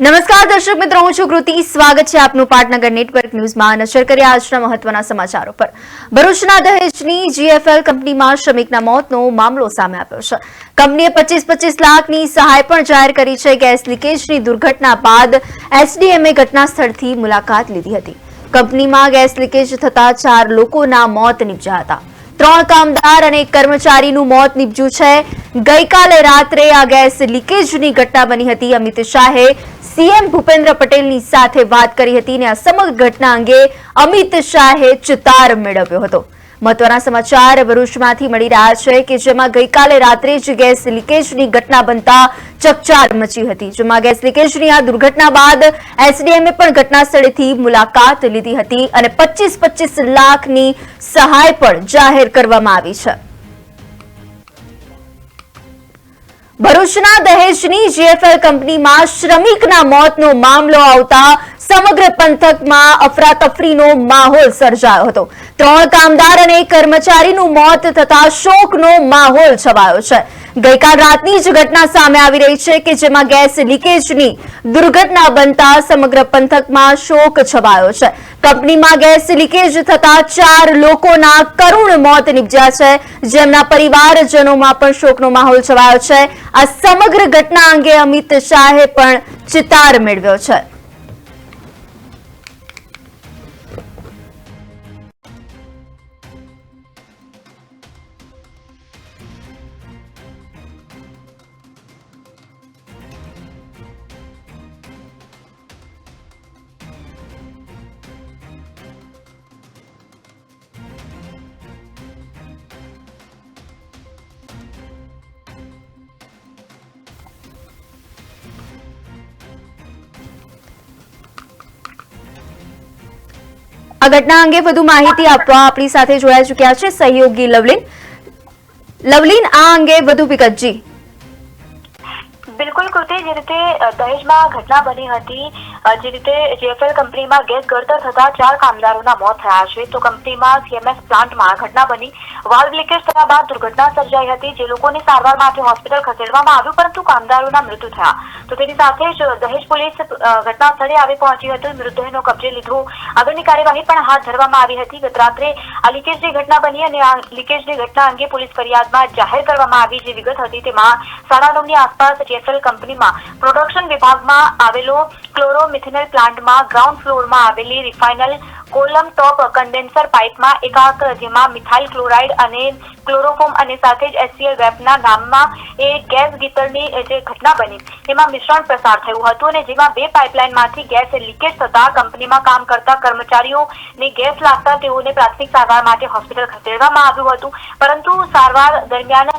નમસ્કાર દર્શક મિત્રો, હું છું કૃતિ. સ્વાગત છે આપનું પાટનગર નેટવર્ક ન્યૂઝમાં. નજર કરીએ આજના મહત્વના સમાચારો પર. ભરૂચના દહેજની જીએફએલ કંપનીમાં શ્રમિકના મોતનો મામલો સામે આવ્યો છે. કંપનીએ 25-25 લાખની સહાય પણ જાહેર કરી છે. ગેસ લીકેજની દુર્ઘટના બાદ એસડીએમએ ઘટના સ્થળથી મુલાકાત લીધી હતી. કંપનીમાં ગેસ લીકેજ થતા 4 લોકોના મોત નીપજ્યા હતા. 3 કામદાર અને 1 કર્મચારીનું મોત નીપજ્યું છે. ગઈકાલે રાત્રે આ ગેસ લીકેજની ઘટના બની હતી. અમિત શાહે સીએમ ભૂપેન્દ્ર પટેલની સાથે વાત કરી હતી અને આ સમગ્ર ઘટના અંગે અમિત શાહે ચિતાર મેળવ્યો હતો. મહત્વના સમાચાર ભરૂચમાંથી મળી રહ્યા છે કે જેમાં ગઈકાલે રાત્રે જ ગેસ લીકેજની ઘટના બનતા ચકચાર મચી હતી. જેમાં ગેસ લીકેજની આ દુર્ઘટના બાદ એસડીએમએ પણ ઘટના સ્થળેથી મુલાકાત લીધી હતી અને 25-25 લાખની સહાય પણ જાહેર કરવામાં આવી છે. ભરૂચના દહેજની જીએફએલ કંપનીમાં શ્રમિકના મોતનો મામલો આવતા સમગ્ર પંથકમાં અફરાતફરીનો માહોલ સર્જાયો હતો. 3 કામદાર અને 1 કર્મચારીનું મોત થતા શોકનો માહોલ છવાયો છે. ગઈકાલ રાતની જ ઘટના સામે આવી રહી છે કે જેમાં ગેસ લીકેજની દુર્ઘટના બનતા સમગ્ર પંથકમાં શોક છવાયો છે. કંપનીમાં ગેસ લીકેજ થતા 4 લોકોના કરુણ મોત નીપજ્યા છે, જેમના પરિવારજનોમાં પણ શોકનો માહોલ છવાયો છે. આ સમગ્ર ઘટના અંગે અમિત શાહે પણ ચિતાર મેળવ્યો છે. આ ઘટના અંગે વધુ માહિતી આપવા આપણી સાથે જોડાઈ ચૂક્યા છે સહયોગી લવલીન. લવલીન, આ અંગે વધુ વિગત. બિલકુલ કૃતિ, જે રીતે દહેજમાં ઘટના બની હતી, જે રીતે જીએફએલ કંપનીમાં ગેસ ગળતર થતા 4 કામદારોના મોત થયા છે. તો કંપનીમાં સીએમએસ પ્લાન્ટમાં ઘટના બની, વાલ્વ લીકેજ થયા બાદ દુર્ઘટના સર્જાઈ હતી, જે લોકોને સારવાર માટે હોસ્પિટલ ખસેડવામાં આવ્યું, પરંતુ કામદારોના મૃત્યુ થયા. તો તેની સાથે જ દહેજ પોલીસ ઘટના સ્થળે આવી પહોંચી હતી, મૃતદેહનો કબજે લીધો, આગળની કાર્યવાહી પણ હાથ ધરવામાં આવી હતી. ગત રાત્રે આ લીકેજની ઘટના બની અને આ લીકેજની ઘટના અંગે પોલીસ ફરિયાદમાં જાહેર કરવામાં આવી. જે વિગત હતી તેમાં 9:30ની આસપાસ જીએફએલ કંપનીમાં પ્રોડક્શન વિભાગમાં આવેલો ક્લોરોમિથેનોલ પ્લાન્ટમાં ગ્રાઉન્ડ ફ્લોરમાં આવેલી રિફાઇનલ કોલમ ટોપ કન્ડેન્સર પાઇપમાં એકાક, જેમાં મિથાઇલ ક્લોરાઇડ અને ક્લોરોફોમ અને સાથે જ એચસીએલ વેપના નામમાં એ ગેસ ગીતળની જે ઘટના બની તેમાં મિશ્રણ પ્રસાર થયું હતું અને જેમાં 2 પાઇપલાઇનમાંથી ગેસ લીકેજ થતા કંપનીમાં કામ કરતા કર્મચારીઓને ગેસ લાગતા તેઓને પ્રાથમિક સારવાર માટે હોસ્પિટલ ખસેડવામાં આવ્યું હતું, પરંતુ સારવાર દરમિયાન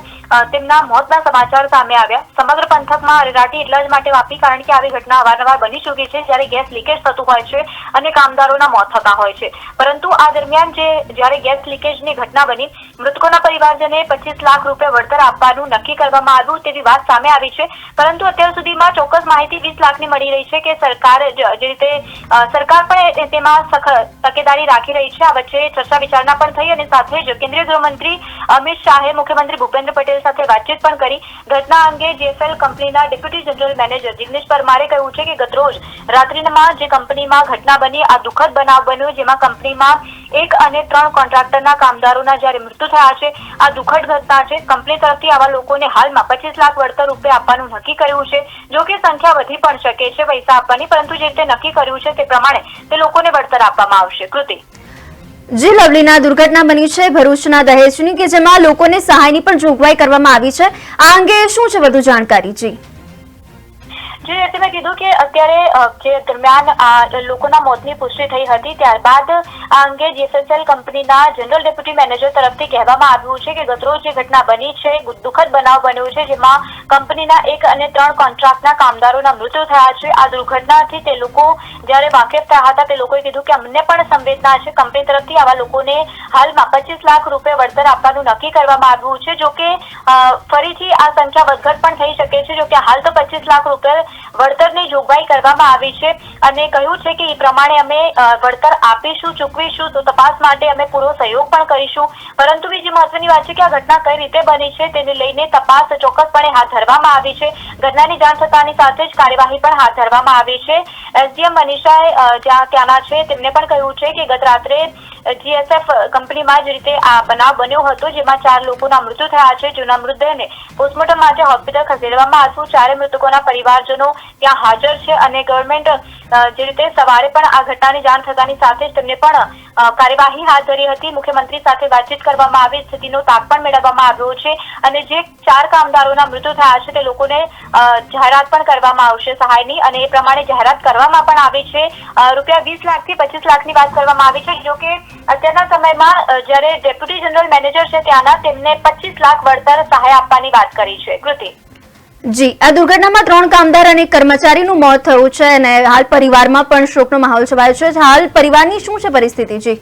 તેમના મોતના સમાચાર સામે આવ્યા. સમગ્ર પંથકમાં અરેરાટી એટલા જ માટે વાપરી કારણ કે આવી ઘટના અવારનવાર બની ચૂકી છે, જ્યારે ગેસ લીકેજ થતું હોય છે અને કામદારોના મોત થતા હોય છે. પરંતુ આ દરમિયાન જ્યારે ગેસ લીકેજની ઘટના બની, મૃતકોના પરિવારજને 25 લાખ રૂપિયા વળતર આપવાનું નક્કી કરવામાં આવ્યું તેવી વાત સામે આવી છે. પરંતુ અત્યાર સુધીમાં ચોક્કસ માહિતી 20 લાખની મળી રહી છે કે સરકાર જે રીતે સરકાર પણ તેમાં તકેદારી રાખી રહી છે. આ વચ્ચે ચર્ચા વિચારણા પણ થઈ અને સાથે જ કેન્દ્રીય ગૃહમંત્રી અમિત શાહે મુખ્યમંત્રી ભૂપેન્દ્ર પટેલ સાથે વાતચીત પણ કરી. ઘટના અંગે જીએફએલ કંપનીના ડેપ્યુટી જનરલ મેનેજર જિગ્નેશ પરમારે કહ્યું છે કે ગતરોજ રાત્રિમાં જે કંપનીમાં ઘટના બની, આ દુઃખદ બનાવ બન્યો, જેમાં કંપનીમાં 1 અને 3 કોન્ટ્રાક્ટરના કામદારોના જ્યારે મૃત્યુ થયા છે. આ દુઃખદ ઘટના છે. કંપની તરફથી આવા લોકોને હાલમાં 25 લાખ વળતર રૂપિયા આપવાનું નક્કી કર્યું છે. જો કે સંખ્યા વધી પણ શકે છે પૈસા આપવાની, પરંતુ જે રીતે નક્કી કર્યું છે તે પ્રમાણે તે લોકોને વળતર આપવામાં આવશે. કૃતિ. જી લવલીન, આ દુર્ઘટના બની છે ભરૂચના દહેજની કે જેમાં લોકોને સહાયની પણ જોગવાઈ કરવામાં આવી છે. આ અંગે શું છે વધુ જાણકારી? જે રીતે મેં કીધું કે અત્યારે જે દરમિયાન લોકોના મોતની પુષ્ટિ થઈ હતી, ત્યારબાદ આ અંગે જીએફએલ કંપનીના જનરલ ડેપ્યુટી મેનેજર તરફથી કહેવામાં આવ્યું છે કે ગતરોજ જે ઘટના બની છે, દુઃખદ બનાવ બન્યો છે, જેમાં કંપનીના 1 અને 3 કોન્ટ્રાક્ટના કામદારોના મૃત્યુ થયા છે. આ દુર્ઘટનાથી તે લોકો જ્યારે વાકેફ થયા હતા તે લોકોએ કીધું કે અમને પણ સંવેદના છે. કંપની તરફથી આવા લોકોને હાલમાં 25 લાખ રૂપિયા વળતર આપવાનું નક્કી કરવામાં આવ્યું છે. જો કે ફરીથી આ સંખ્યા વધઘટ પણ થઈ શકે છે. જો કે હાલ તો 25 લાખ રૂપિયા વળતરની જોગવાઈ કરવામાં આવી છે અને કહ્યું છે કે એ પ્રમાણે અમે વળતર આપીશું, ચૂકવીશું, તો તપાસ માટે અમે પૂરો સહયોગ પણ કરીશું. પરંતુ બીજી મહત્વની વાત છે કે આ ઘટના કઈ રીતે બની છે તેને લઈને તપાસ ચોક્કસપણે હાથ ધરવામાં આવી છે. ઘટનાની જાણ થતાની સાથે જ કાર્યવાહી પણ હાથ ધરવામાં આવી છે. એસડીએમ મનીષાએ ત્યાંના છે તેમને પણ કહ્યું છે કે ગત રાત્રે જીએસએફ કંપનીમાં જ રીતે આ બનાવ બન્યો હતો, જેમાં 4 લોકોના મૃત્યુ થયા છે, જેના મૃતદેહને પોસ્ટમોર્ટમ માટે હોસ્પિટલ ખસેડવામાં આવ્યું. 4 મૃતકોના પરિવારજનો ત્યાં હાજર છે અને ગવર્મેન્ટ જે રીતે સવારે પણ આ ઘટનાની જાણ થતાની સાથે જ તેમને પણ કાર્યવાહી હાથ ધરી હતી. મુખ્યમંત્રી સાથે વાતચીત કરવામાં આવી, સ્થિતિનો તાગ પણ મેળવવામાં આવ્યો છે અને જે 4 કામદારોના મૃત્યુ થયા છે તે લોકોને જાહેરાત પણ કરવામાં આવશે સહાયની, અને એ પ્રમાણે જાહેરાત કરવામાં પણ આવી છે. રૂપિયા 20 લાખથી 25 લાખની વાત કરવામાં આવી છે. જો કે અત્યારના સમયમાં જ્યારે ડેપ્યુટી જનરલ મેનેજર છે ત્યાંના, તેમને 25 લાખ વળતર સહાય આપવાની વાત કરી છે. કૃતિ જી, આ દુર્ઘટનામાં 3 કામદાર અને કર્મચારીનું મોત થયું છે અને હાલ પરિવારમાં પણ શોકનો માહોલ છવાયો છે. હાલ પરિવારની શું છે પરિસ્થિતિ? જી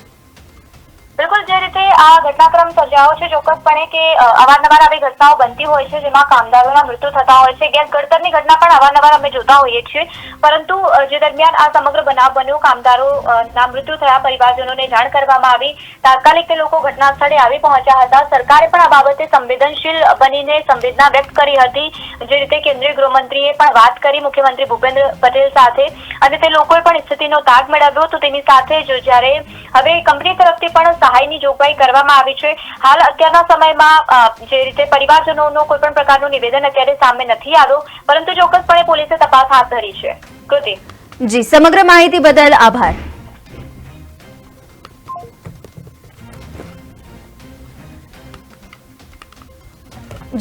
બિલકુલ, જે રીતે આ ઘટનાક્રમ સર્જાયો છે, ચોક્કસપણે કે અવારનવાર આવી ઘટનાઓ બનતી હોય છે જેમાં કામદારોના મૃત્યુ થતા હોય છે. ગેસ ગળતરની ઘટના પણ અવારનવાર અમે જોતા હોઈએ છીએ, પરંતુ જે દરમિયાન આ સમગ્ર બનાવ બન્યો, કામદારોના મૃત્યુ થયા, પરિવારજનોને જાણ કરવામાં આવી, તાત્કાલિક તે લોકો ઘટના સ્થળે આવી પહોંચ્યા હતા. સરકારે પણ આ બાબતે સંવેદનશીલ બનીને સંવેદના વ્યક્ત કરી હતી. જે રીતે કેન્દ્રીય ગૃહમંત્રીએ પણ વાત કરી મુખ્યમંત્રી ભૂપેન્દ્ર પટેલ સાથે, અને તે લોકોએ પણ સ્થિતિનો તાગ મેળવ્યો. તો તેની સાથે જ જ્યારે હવે કંપની તરફથી પણ સહાયની જોગવાઈ કરવામાં આવી છે. હાલ અત્યારના સમયમાં જે રીતે પરિવારજનોનો કોઈ પણ પ્રકારનું નિવેદન અત્યારે સામે નથી આવ્યું, પરંતુ ચોક્કસપણે પોલીસે તપાસ હાથ ધરી છે. કૃતિ જી, સમગ્ર માહિતી બદલ આભાર.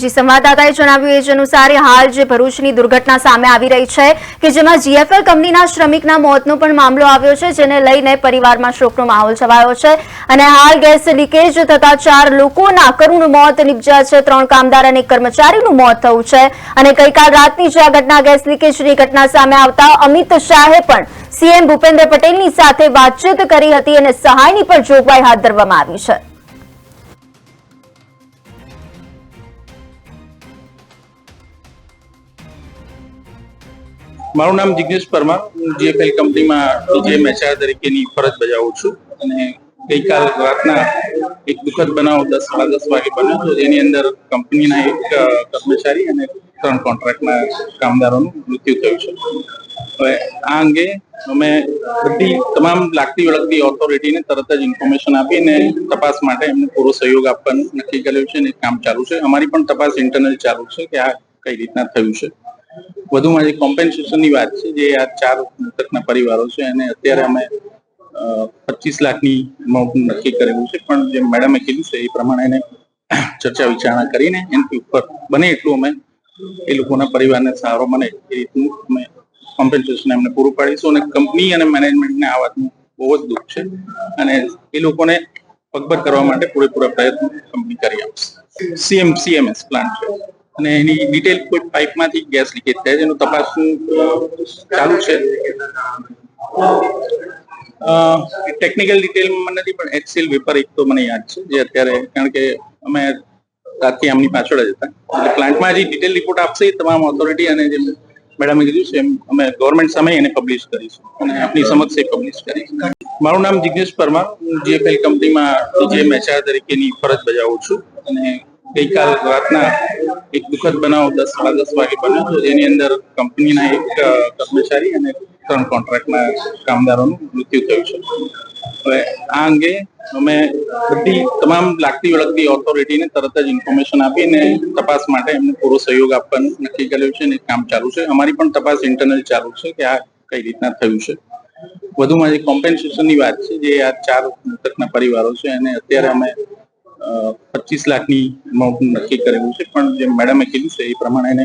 જી, સંવાદદાતાએ જણાવ્યું એ જ અનુસાર હાલ જે ભરૂચની દુર્ઘટના સામે આવી રહી છે કે જેમાં જીએફએલ કંપનીના શ્રમિકના મોતનો પણ મામલો આવ્યો છે, જેને લઈને પરિવારમાં શોકનો માહોલ છવાયો છે અને હાલ ગેસ લીકેજ થતા 4 લોકોના કરુણ મોત નીપજ્યા છે. 3 કામદાર અને કર્મચારીનું મોત થયું છે અને ગઈકાલ રાતની જે આ ઘટના ગેસ લીકેજની ઘટના સામે આવતા અમિત શાહે પણ સીએમ ભૂપેન્દ્ર પટેલની સાથે વાતચીત કરી હતી અને સહાયની પણ જોગવાઈ હાથ ધરવામાં આવી છે. મારું નામ જિગ્નેશ પરમાર, હું જીએફએલ કંપનીમાં ડીજીએમ એચઆર તરીકેની ફરજ બજાવું છું અને ગઈકાલ રાતના એક દુઃખદ બનાવ 10:30 વાગે બન્યો હતો, જેની અંદર કંપનીના એક કર્મચારી અને 3 કોન્ટ્રાક્ટના કામદારોનું મૃત્યુ થયું છે. હવે આ અંગે અમે બધી તમામ લાગતી વળગતી ઓથોરિટીને તરત જ ઇન્ફોર્મેશન આપીને તપાસ માટે એમને પૂરો સહયોગ આપવાનું નક્કી કર્યું છે અને કામ ચાલુ છે. અમારી પણ તપાસ ઇન્ટરનલ ચાલુ છે કે આ કઈ રીતના થયું છે. વધુમાં જે કોમ્પેન્સેશનની વાત છે, જે આ 4 મૃતકના પરિવારો છે એને અત્યારે અમે 25 લાખની અમાઉન્ટ નક્કી કરેલું છે, પણ જે મેડમે કીધું છે એ પ્રમાણે એને ચર્ચા વિચારણા કરીને એનાથી ઉપર બને એટલું અમે એ લોકોના પરિવારને સહારો મળે એ રીતનું અમે કોમ્પેન્સેશન એમને પૂરું પાડીશું. અને કંપની અને મેનેજમેન્ટને આ વાતનું બહુ જ દુઃખ છે અને એ લોકોને પગભર કરવા માટે પૂરેપૂરા પ્રયત્નો કંપની કરી આપશે. સીએમએસ પ્લાન્ટ છે અને એની ડિટેલ કોઈ પાઇપમાંથી ગેસ લીકેજ થાય છે, એનું તપાસનું ચાલુ છે. ટેકનિકલ ડિટેલ મને નથી, પણ એચસીએલ વેપર એક તો મને યાદ છે, જે અત્યારે કારણ કે અમે રાતથી આમની પાછળ જ હતા, એટલે પ્લાન્ટમાં જે ડિટેલ રિપોર્ટ આપશે એ તમામ ઓથોરિટી અને જે મેડમે કીધું છે એમ અમે ગવર્મેન્ટ સામે એને પબ્લિશ કરીશું અને આપની સમક્ષ એ પબ્લિશ કરીશું. મારું નામ જિગ્નેશ પરમાર, હું જીએફએલ કંપનીમાં ડીજીએમ એચઆર તરીકેની ફરજ બજાવું છું અને ગઈકાલ રાતના એક દુઃખદ બનાવ 10:30 વાગે બન્યો હતો, જેની અંદર કંપનીના એક કર્મચારી અને 3 કોન્ટ્રાક્ટના કામદારોનું મૃત્યુ થયું છે. હવે આ અંગે અમે બધી તમામ લાગતી વળગતી ઓથોરિટીને તરત જ ઇન્ફોર્મેશન આપીને તપાસ માટે એમને પૂરો સહયોગ આપવાનું નક્કી કર્યું છે અને કામ ચાલુ છે. અમારી પણ તપાસ ઇન્ટરનલ ચાલુ છે કે આ કઈ રીતના થયું છે. વધુમાં જે કોમ્પેન્સેશનની વાત છે, જે આ 4 મૃતકના પરિવારો છે એને અત્યારે અમે 25 લાખની અમાઉન્ટ નક્કી કરેલું છે, પણ જે મેડમે કીધું છે એ પ્રમાણે એને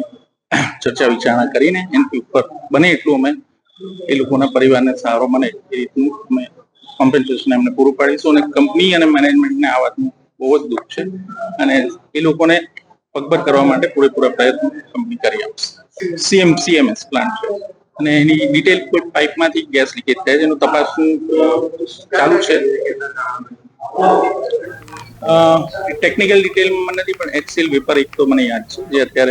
ચર્ચા વિચારણા કરીને એનાથી ઉપર બને એટલું અમે એ લોકોના પરિવારને સહારો મળે એ રીતનું અમે કોમ્પેન્સેશન એમને પૂરું પાડીશું. અને કંપની અને મેનેજમેન્ટને આ વાતનું બહુ જ દુઃખ છે અને એ લોકોને પગભર કરવા માટે પૂરેપૂરા પ્રયત્નો કંપની કરી આપશે. સીએમએસ પ્લાન્ટ છે અને એની ડિટેલ કોઈ પાઇપમાંથી ગેસ લીકેજ થાય છે, એનું તપાસનું ચાલુ છે. ટેકનિકલ ડિટેલ મને નથી, પણ એચસીએલ વેપર એક તો મને યાદ છે, જે અત્યારે